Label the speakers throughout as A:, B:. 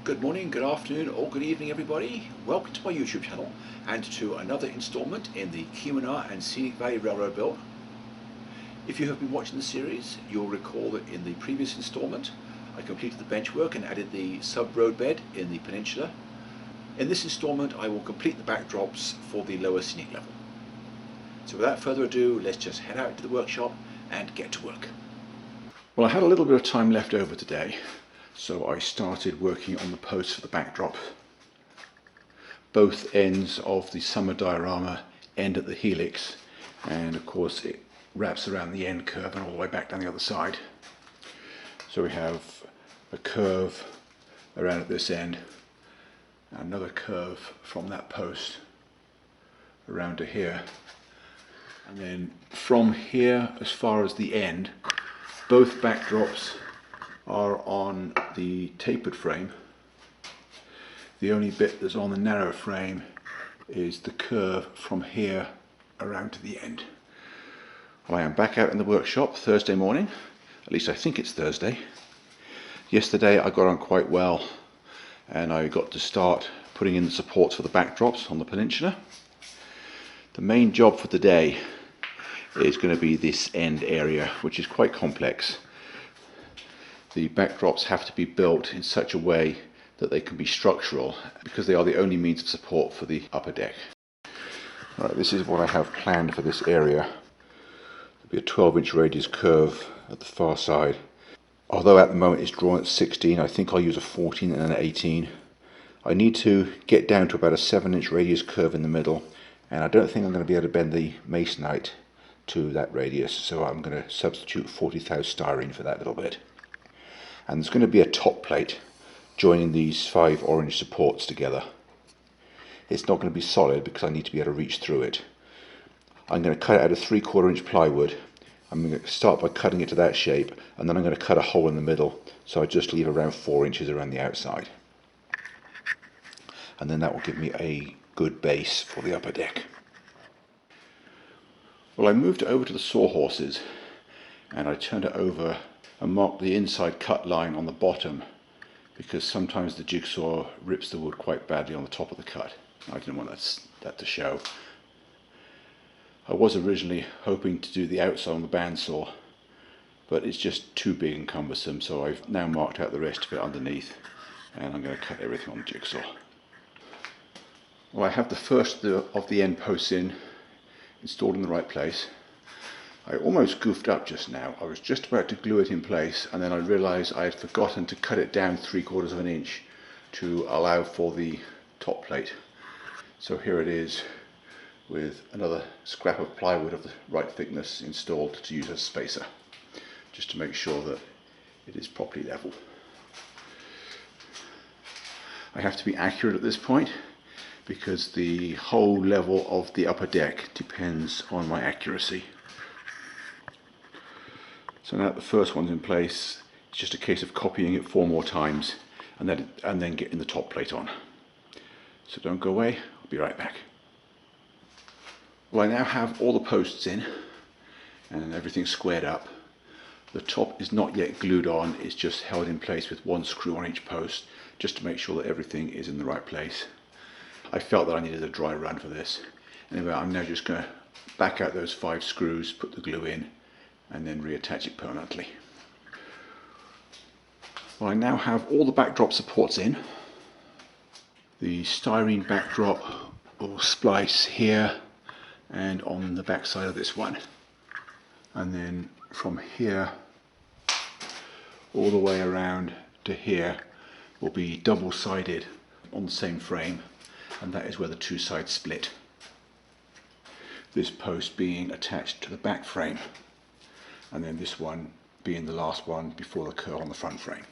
A: Good morning, good afternoon, or good evening, everybody. Welcome to my YouTube channel and to another installment in the Kemana and Scenic Valley Railroad build. If you have been watching the series, you'll recall that in the previous installment I completed the bench work and added the subroadbed in the peninsula. In this installment I will complete the backdrops for the lower scenic level. So without further ado, let's just head out to the workshop and get to work. Well, I had a little bit of time left over today, so I started working on the posts for the backdrop. Both ends of the summer diorama end at the helix, and of course it wraps around the end curve and all the way back down the other side. So we have a curve around at this end, another curve from that post around to here, and then from here as far as the end, both backdrops are on the tapered frame. The only bit that's on the narrow frame is the curve from here around to the end. Well, I am back out in the workshop Thursday morning, at least I think it's Thursday. Yesterday I got on quite well and I got to start putting in the supports for the backdrops on the peninsula. The main job for today is going to be this end area, which is quite complex. The backdrops have to be built in such a way that they can be structural, because they are the only means of support for the upper deck. Right, this is what I have planned for this area. There'll be a 12-inch radius curve at the far side. Although at the moment it's drawn at 16, I think I'll use a 14 and an 18. I need to get down to about a 7-inch radius curve in the middle, and I don't think I'm going to be able to bend the masonite to that radius, so I'm going to substitute 40 thou styrene for that little bit. And there's going to be a top plate joining these 5 orange supports together. It's not going to be solid because I need to be able to reach through it. I'm going to cut it out of 3/4 inch plywood. I'm going to start by cutting it to that shape, and then I'm going to cut a hole in the middle, so I just leave around 4 inches around the outside. And then that will give me a good base for the upper deck. Well, I moved it over to the sawhorses and I turned it over and marked the inside cut line on the bottom, because sometimes the jigsaw rips the wood quite badly on the top of the cut. I didn't want that to show. I was originally hoping to do the outside on the bandsaw, but it's just too big and cumbersome, so I've now marked out the rest of it underneath, and I'm going to cut everything on the jigsaw. Well, I have the first of the end posts installed in the right place. I almost goofed up just now. I was just about to glue it in place, and then I realised I had forgotten to cut it down 3/4 inch to allow for the top plate. So here it is with another scrap of plywood of the right thickness installed to use as a spacer, just to make sure that it is properly level. I have to be accurate at this point, because the whole level of the upper deck depends on my accuracy. So now that the first one's in place, it's just a case of copying it 4 more times and then getting the top plate on. So don't go away, I'll be right back. Well, I now have all the posts in and everything squared up. The top is not yet glued on, it's just held in place with 1 screw on each post, just to make sure that everything is in the right place. I felt that I needed a dry run for this. Anyway, I'm now just going to back out those 5 screws, put the glue in, and then reattach it permanently. Well, I now have all the backdrop supports in. The styrene backdrop will splice here and on the back side of this one. And then from here all the way around to here will be double-sided on the same frame, and that is where the 2 sides split. This post being attached to the back frame, and then this one being the last one before the curl on the front frame.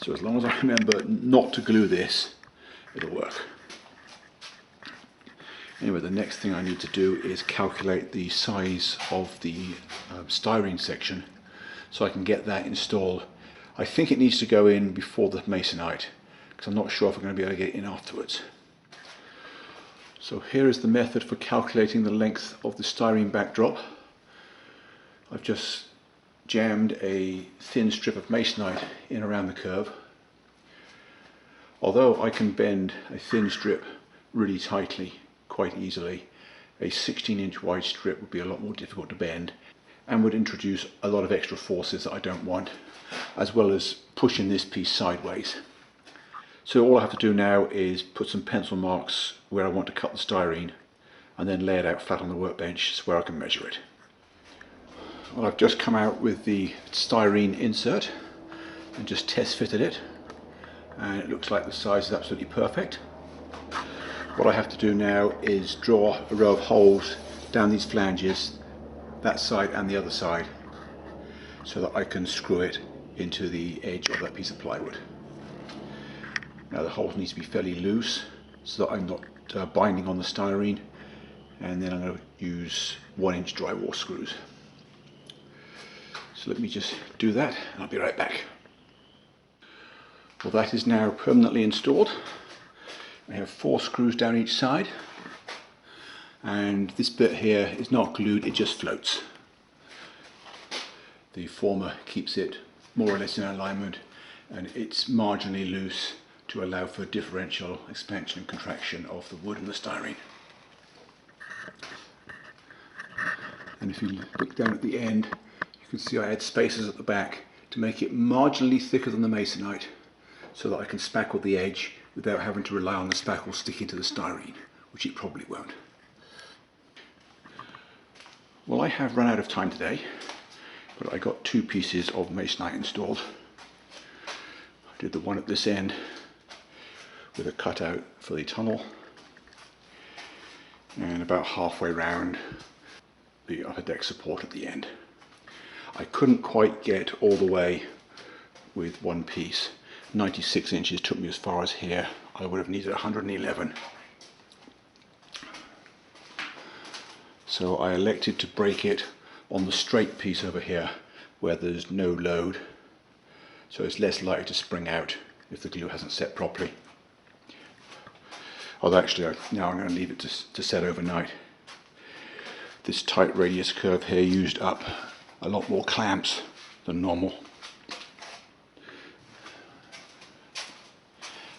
A: So as long as I remember not to glue this, it'll work. Anyway, the next thing I need to do is calculate the size of the styrene section, so I can get that installed. I think it needs to go in before the masonite, because I'm not sure if I'm going to be able to get it in afterwards. So here is the method for calculating the length of the styrene backdrop. I've just jammed a thin strip of masonite in around the curve, Although I can bend a thin strip really tightly quite easily, a 16-inch wide strip would be a lot more difficult to bend and would introduce a lot of extra forces that I don't want, as well as pushing this piece sideways. So all I have to do now is put some pencil marks where I want to cut the styrene and then lay it out flat on the workbench so where I can measure it. Well, I've just come out with the styrene insert and just test fitted it, and it looks like the size is absolutely perfect. What I have to do now is draw a row of holes down these flanges, that side and the other side, so that I can screw it into the edge of that piece of plywood. Now the holes need to be fairly loose so that I'm not binding on the styrene, and then I'm going to use 1-inch drywall screws. So let me just do that and I'll be right back. Well, that is now permanently installed. I have 4 screws down each side, and this bit here is not glued, it just floats. The former keeps it more or less in alignment, and it's marginally loose to allow for differential expansion and contraction of the wood and the styrene. And if you look down at the end, you can see I had spacers at the back to make it marginally thicker than the masonite, so that I can spackle the edge without having to rely on the spackle sticking to the styrene, which it probably won't. Well, I have run out of time today, but I got 2 pieces of masonite installed. I did the one at this end with a cutout for the tunnel, and about halfway round the upper deck support at the end. I couldn't quite get all the way with one piece. 96 inches took me as far as here. I would have needed 111. So I elected to break it on the straight piece over here where there's no load, so it's less likely to spring out if the glue hasn't set properly. Although actually now I'm going to leave it to set overnight. This tight radius curve here used up a lot more clamps than normal.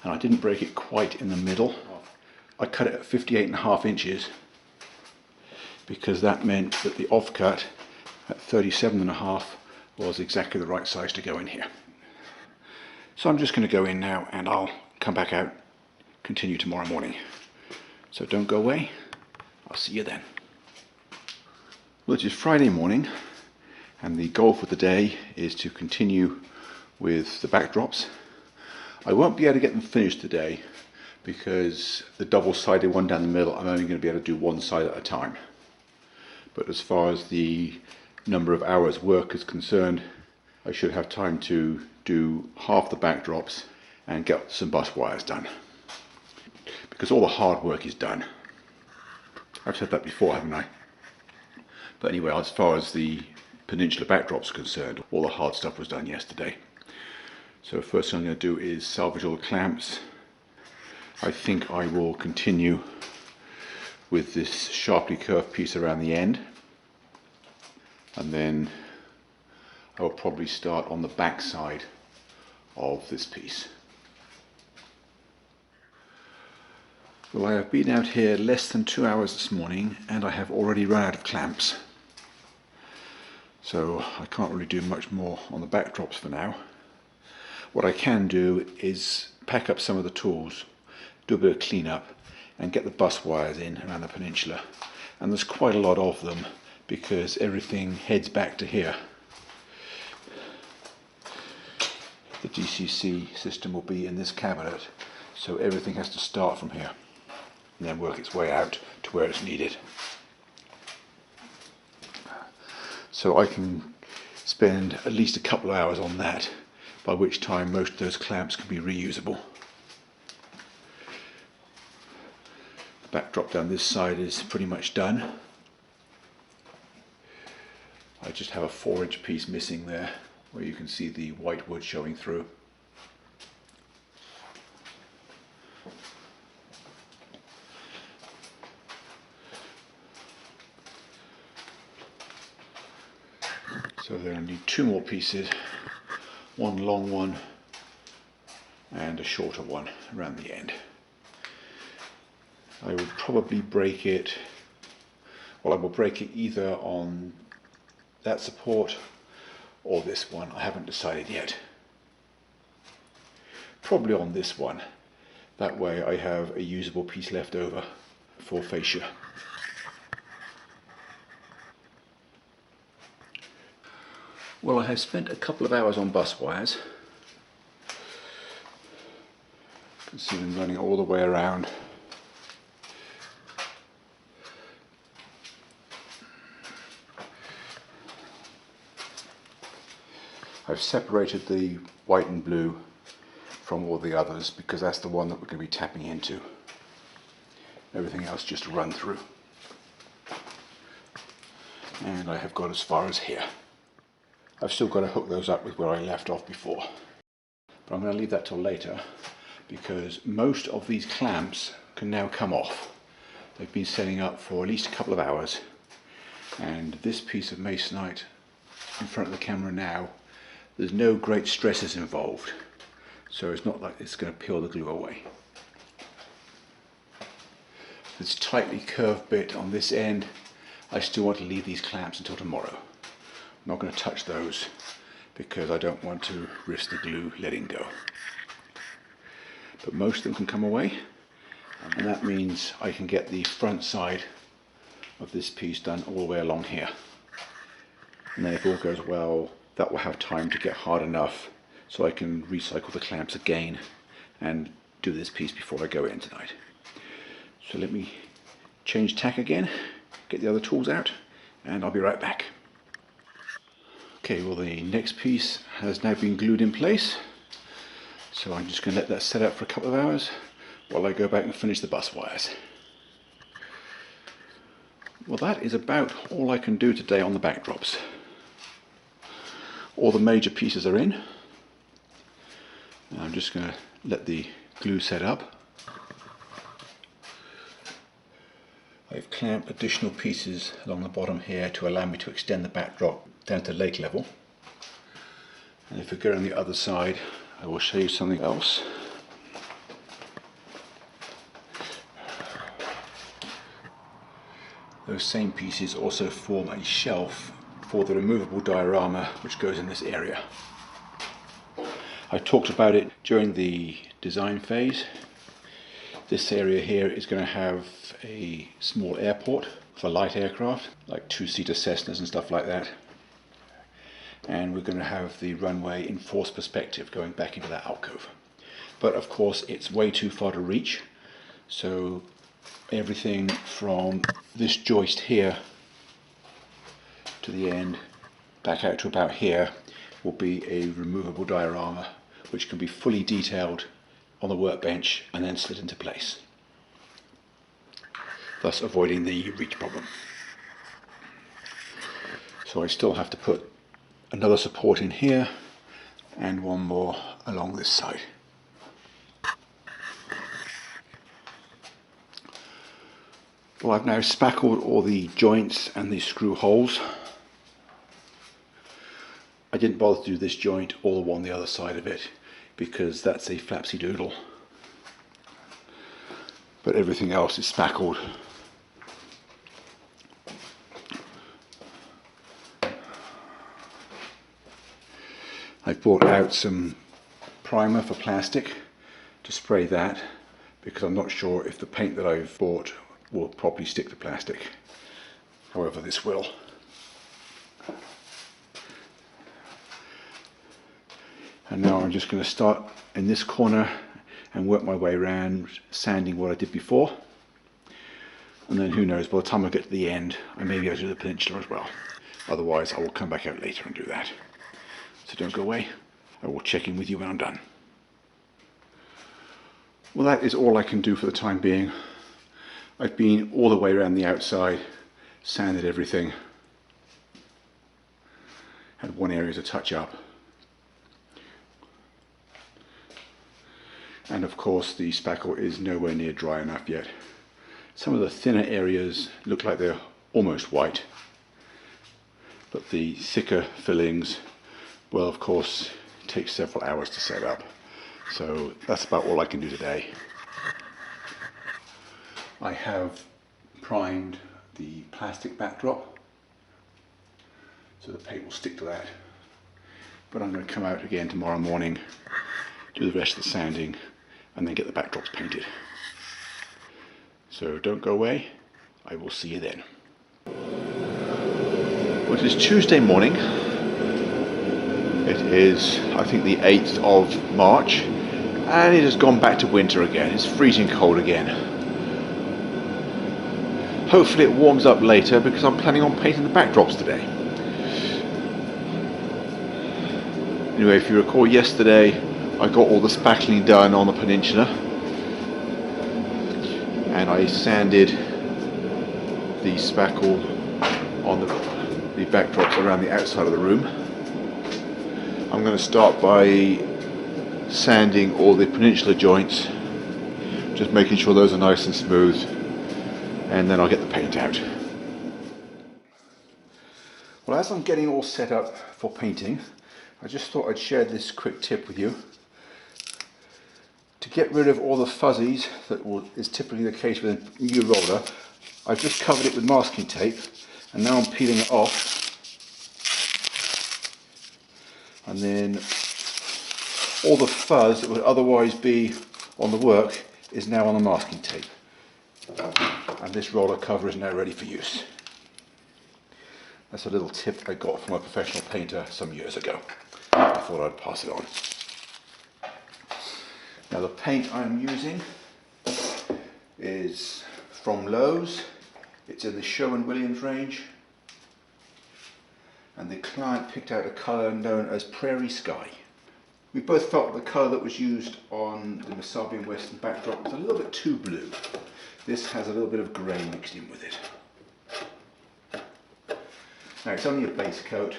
A: And I didn't break it quite in the middle. I cut it at 58.5 inches because that meant that the offcut at 37.5 was exactly the right size to go in here. So I'm just going to go in now and I'll come back out, continue tomorrow morning. So don't go away, I'll see you then. Well, it is Friday morning, and the goal for the day is to continue with the backdrops. I won't be able to get them finished today because the double-sided one down the middle, I'm only going to be able to do one side at a time. But as far as the number of hours work is concerned, I should have time to do half the backdrops and get some bus wires done, because all the hard work is done. I've said that before, haven't I? But anyway, as far as the peninsula backdrops are concerned, all the hard stuff was done yesterday. So first thing I'm going to do is salvage all the clamps. I think I will continue with this sharply curved piece around the end, and then I will probably start on the back side of this piece. Well, I have been out here less than 2 hours this morning and I have already run out of clamps. So I can't really do much more on the backdrops for now. What I can do is pack up some of the tools, do a bit of cleanup and get the bus wires in around the peninsula. And there's quite a lot of them because everything heads back to here. The DCC system will be in this cabinet, so everything has to start from here and then work its way out to where it's needed. So I can spend at least a couple of hours on that, by which time most of those clamps can be reusable. The backdrop down this side is pretty much done. I just have a 4-inch piece missing there where you can see the white wood showing through. So then I need 2 more pieces, one long one and a shorter one around the end. I would probably break it, well, I will break it either on that support or this one. I haven't decided yet. Probably on this one. That way I have a usable piece left over for fascia. Well, I have spent a couple of hours on bus wires. You can see them running all the way around. I've separated the white and blue from all the others because that's the one that we're going to be tapping into. Everything else just run through. And I have got as far as here. I've still got to hook those up with where I left off before. But I'm going to leave that till later because most of these clamps can now come off. They've been setting up for at least a couple of hours. And this piece of masonite in front of the camera now, there's no great stresses involved, so it's not like it's going to peel the glue away. This tightly curved bit on this end, I still want to leave these clamps until tomorrow. I'm not going to touch those because I don't want to risk the glue letting go. But most of them can come away, and that means I can get the front side of this piece done all the way along here. And then if all goes well, that will have time to get hard enough so I can recycle the clamps again and do this piece before I go in tonight. So let me change tack again, get the other tools out, and I'll be right back. Okay, well, the next piece has now been glued in place, so I'm just going to let that set up for a couple of hours while I go back and finish the bus wires. Well, that is about all I can do today on the backdrops. All the major pieces are in. I'm just going to let the glue set up. I've clamped additional pieces along the bottom here to allow me to extend the backdrop down to lake level. And if we go on the other side, I will show you something else. Those same pieces also form a shelf for the removable diorama which goes in this area. I talked about it during the design phase. This area here is going to have a small airport for light aircraft, like two-seater Cessnas and stuff like that. And we're going to have the runway in forced perspective going back into that alcove. But of course it's way too far to reach, so everything from this joist here to the end, back out to about here, will be a removable diorama which can be fully detailed on the workbench and then slid into place, thus avoiding the reach problem. So I still have to put another support in here and one more along this side. Well, I've now spackled all the joints and the screw holes. I didn't bother to do this joint or the one on the other side of it because that's a flapsy doodle. But everything else is spackled. I've brought out some primer for plastic to spray that because I'm not sure if the paint that I've bought will properly stick to plastic. However, this will. And now I'm just going to start in this corner and work my way around, sanding what I did before. And then who knows, by the time I get to the end, I may be able to do the peninsula as well. Otherwise, I will come back out later and do that. So don't go away. I will check in with you when I'm done. Well, that is all I can do for the time being. I've been all the way around the outside, sanded everything. Had one area to touch up. And of course the spackle is nowhere near dry enough yet. Some of the thinner areas look like they're almost white, but the thicker fillings, well, of course, take several hours to set up. So that's about all I can do today. I have primed the plastic backdrop, so the paint will stick to that. But I'm going to come out again tomorrow morning, do the rest of the sanding, and then get the backdrops painted. So don't go away, I will see you then. Well, it is Tuesday morning. It is, I think, the 8th of March, and it has gone back to winter again. It's freezing cold again. Hopefully it warms up later, because I'm planning on painting the backdrops today. Anyway, if you recall, yesterday I got all the spackling done on the peninsula, and I sanded the spackle on the backdrops around the outside of the room. I'm going to start by sanding all the peninsula joints, just making sure those are nice and smooth, and then I'll get the paint out. Well, as I'm getting all set up for painting, I just thought I'd share this quick tip with you. To get rid of all the fuzzies that is typically the case with a new roller, I've just covered it with masking tape, and now I'm peeling it off. And then all the fuzz that would otherwise be on the work is now on the masking tape. And this roller cover is now ready for use. That's a little tip I got from a professional painter some years ago. I thought I'd pass it on. Now the paint I'm using is from Lowe's. It's in the Sherwin-Williams range. And the client picked out a colour known as Prairie Sky. We both felt the colour that was used on the Masabian Western backdrop was a little bit too blue. This has a little bit of grey mixed in with it. Now it's only a base coat.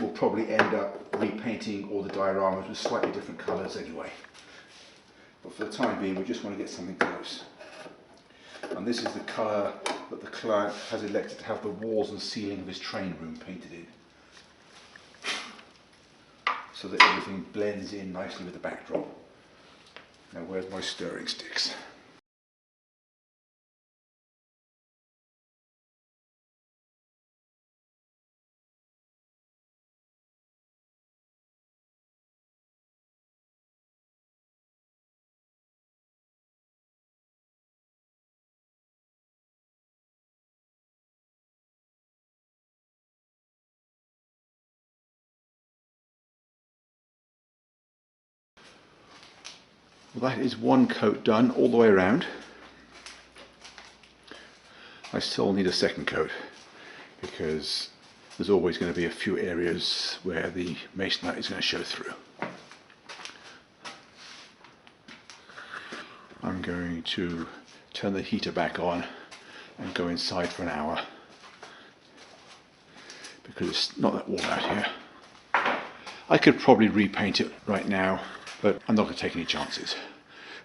A: We'll probably end up repainting all the dioramas with slightly different colours anyway. But for the time being, we just want to get something close. And this is the colour that the client has elected to have the walls and ceiling of his train room painted in, so that everything blends in nicely with the backdrop. Now where's my stirring sticks? Well, that is one coat done all the way around. I still need a second coat, because there's always going to be a few areas where the masonite is going to show through. I'm going to turn the heater back on and go inside for an hour, because it's not that warm out here. I could probably repaint it right now, but I'm not going to take any chances.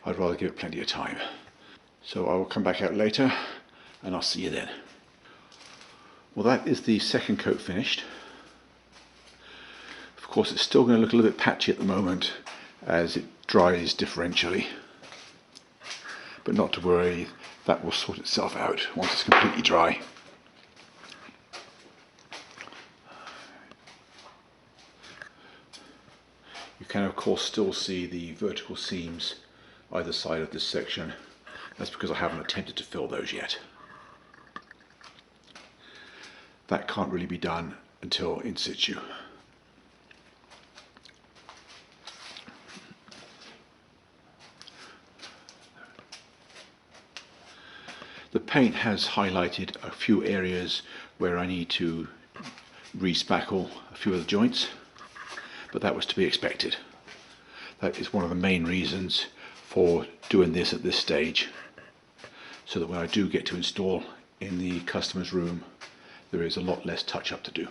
A: I'd rather give it plenty of time. So I will come back out later and I'll see you then. Well, that is the second coat finished. Of course, it's still going to look a little bit patchy at the moment as it dries differentially. But not to worry, that will sort itself out once it's completely dry. You can of course still see the vertical seams either side of this section. That's because I haven't attempted to fill those yet. That can't really be done until in situ. The paint has highlighted a few areas where I need to re-spackle a few of the joints, but that was to be expected. That is one of the main reasons for doing this at this stage, so that when I do get to install in the customer's room, there is a lot less touch-up to do.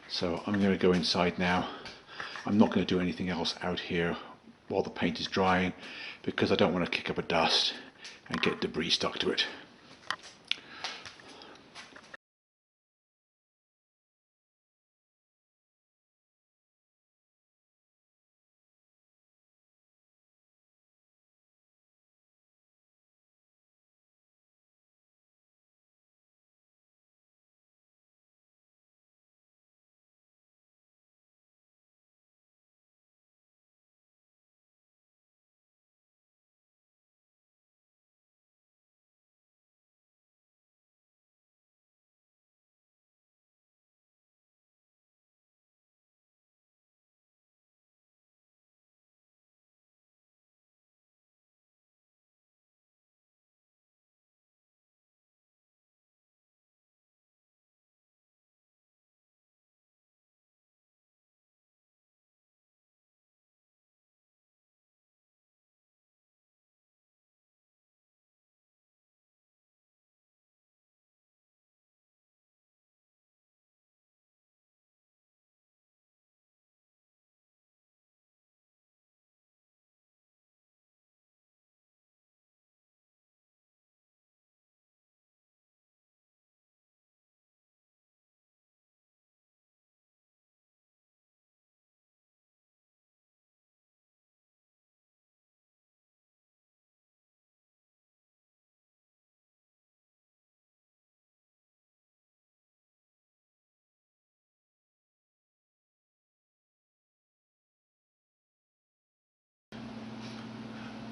A: So I'm going to go inside now. I'm not going to do anything else out here while the paint is drying, because I don't want to kick up a dust and get debris stuck to it.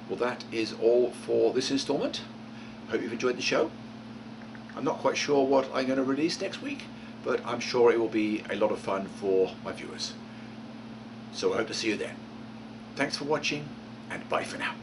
A: Well, that is all for this installment. Hope you've enjoyed the show. I'm not quite sure what I'm going to release next week, but I'm sure it will be a lot of fun for my viewers. So I hope to see you then. Thanks for watching, and bye for now.